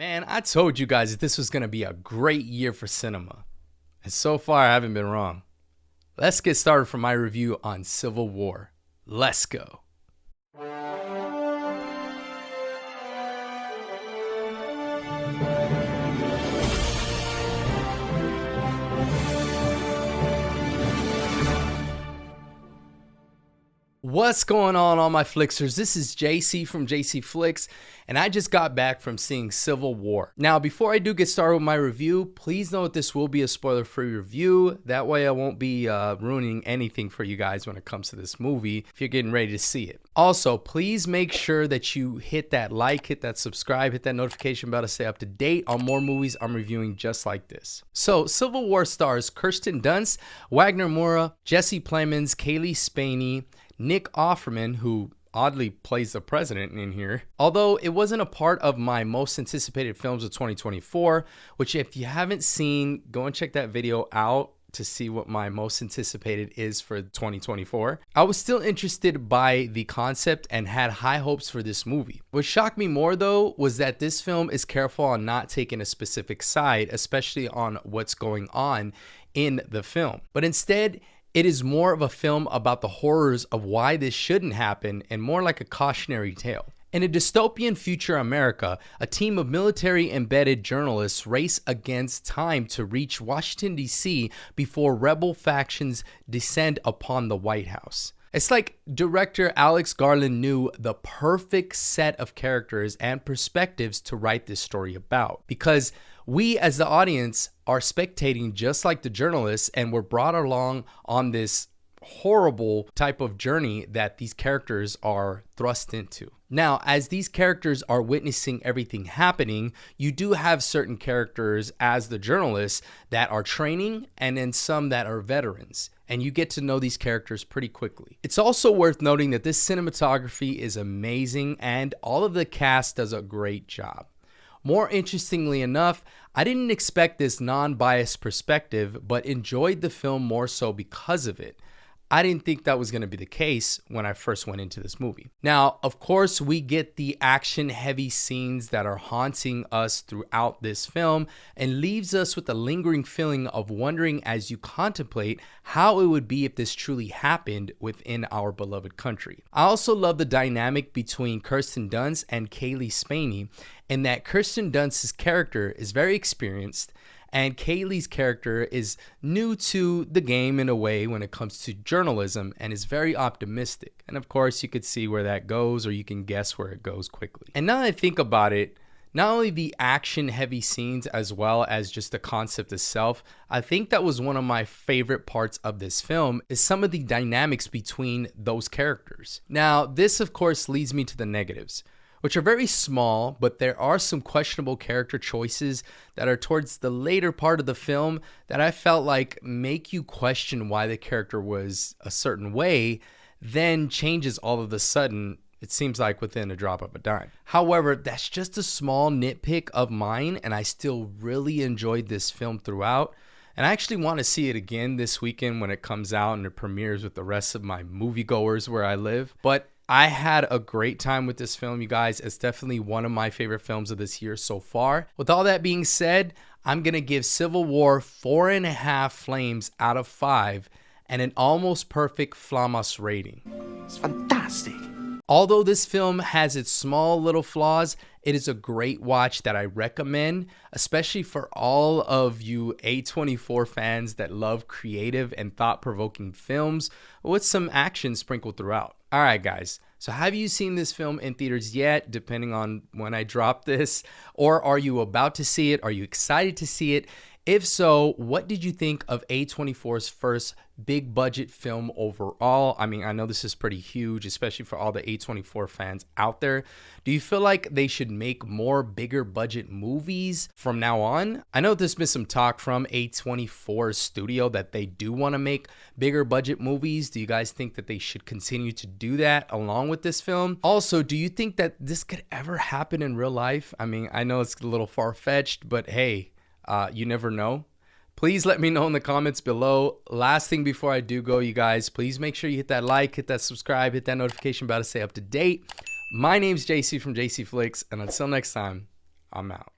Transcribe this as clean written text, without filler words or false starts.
Man, I told you guys that this was going to be a great year for cinema. And so far, I haven't been wrong. Let's get started for my review on Civil War. Let's go. What's going on, all my Flixers? This is Jacey from Jacey Flicks, and I just got back from seeing Civil War. Now, before I do get started with my review, please note this will be a spoiler-free review. That way I won't be ruining anything for you guys when it comes to this movie if you're getting ready to see it. Also, please make sure that you hit that like, hit that subscribe, hit that notification bell to stay up to date on more movies I'm reviewing just like this. So, Civil War stars Kirsten Dunst, Wagner Moura, Jesse Plemons, Kaylee Spaney, Nick Offerman, who oddly plays the president in here. Although it wasn't a part of my most anticipated films of 2024, which if you haven't seen, go and check that video out to see what my most anticipated is for 2024. I was still interested by the concept and had high hopes for this movie. What shocked me more though was that this film is careful on not taking a specific side, especially on what's going on in the film. But instead, it is more of a film about the horrors of why this shouldn't happen and more like a cautionary tale. In a dystopian future America, a team of military-embedded journalists race against time to reach Washington, D.C. before rebel factions descend upon the White House. It's like director Alex Garland knew the perfect set of characters and perspectives to write this story about, because we as the audience are spectating just like the journalists, and we're brought along on this horrible type of journey that these characters are thrust into. Now, as these characters are witnessing everything happening, you do have certain characters as the journalists that are training and then some that are veterans. And you get to know these characters pretty quickly. It's also worth noting that this cinematography is amazing and all of the cast does a great job. More interestingly enough, I didn't expect this non-biased perspective, but enjoyed the film more so because of it. I didn't think that was going to be the case when I first went into this movie. Now, of course, we get the action-heavy scenes that are haunting us throughout this film and leaves us with a lingering feeling of wondering as you contemplate how it would be if this truly happened within our beloved country. I also love the dynamic between Kirsten Dunst and Kaylee Spaney, in that Kirsten Dunst's character is very experienced and Kaylee's character is new to the game in a way when it comes to journalism and is very optimistic. And of course, you could see where that goes, or you can guess where it goes quickly. And now that I think about it, not only the action-heavy scenes as well as just the concept itself, I think that was one of my favorite parts of this film is some of the dynamics between those characters. Now, this of course leads me to the negatives, which are very small, but there are some questionable character choices that are towards the later part of the film that I felt like make you question why the character was a certain way, then changes all of a sudden, it seems like within a drop of a dime. However, that's just a small nitpick of mine, and I still really enjoyed this film throughout. And I actually want to see it again this weekend when it comes out and it premieres with the rest of my moviegoers where I live. But I had a great time with this film, you guys. It's definitely one of my favorite films of this year so far. With all that being said, I'm going to give Civil War 4.5 flames out of 5 and an almost perfect Flamas rating. It's fantastic. Although this film has its small little flaws, it is a great watch that I recommend, especially for all of you A24 fans that love creative and thought-provoking films with some action sprinkled throughout. All right, guys. So have you seen this film in theaters yet, depending on when I drop this? Or are you about to see it? Are you excited to see it? If so, what did you think of A24's first big budget film overall? I mean, I know this is pretty huge, especially for all the A24 fans out there. Do you feel like they should make more bigger budget movies from now on? I know there's been some talk from A24's studio that they do want to make bigger budget movies. Do you guys think that they should continue to do that along with this film? Also, do you think that this could ever happen in real life? I mean, I know it's a little far-fetched, but hey, you never know. Please let me know in the comments below. Last thing before I do go, you guys, please make sure you hit that like, hit that subscribe, hit that notification bell to stay up to date. My name's Jacey from Jacey Flicks, and until next time, I'm out.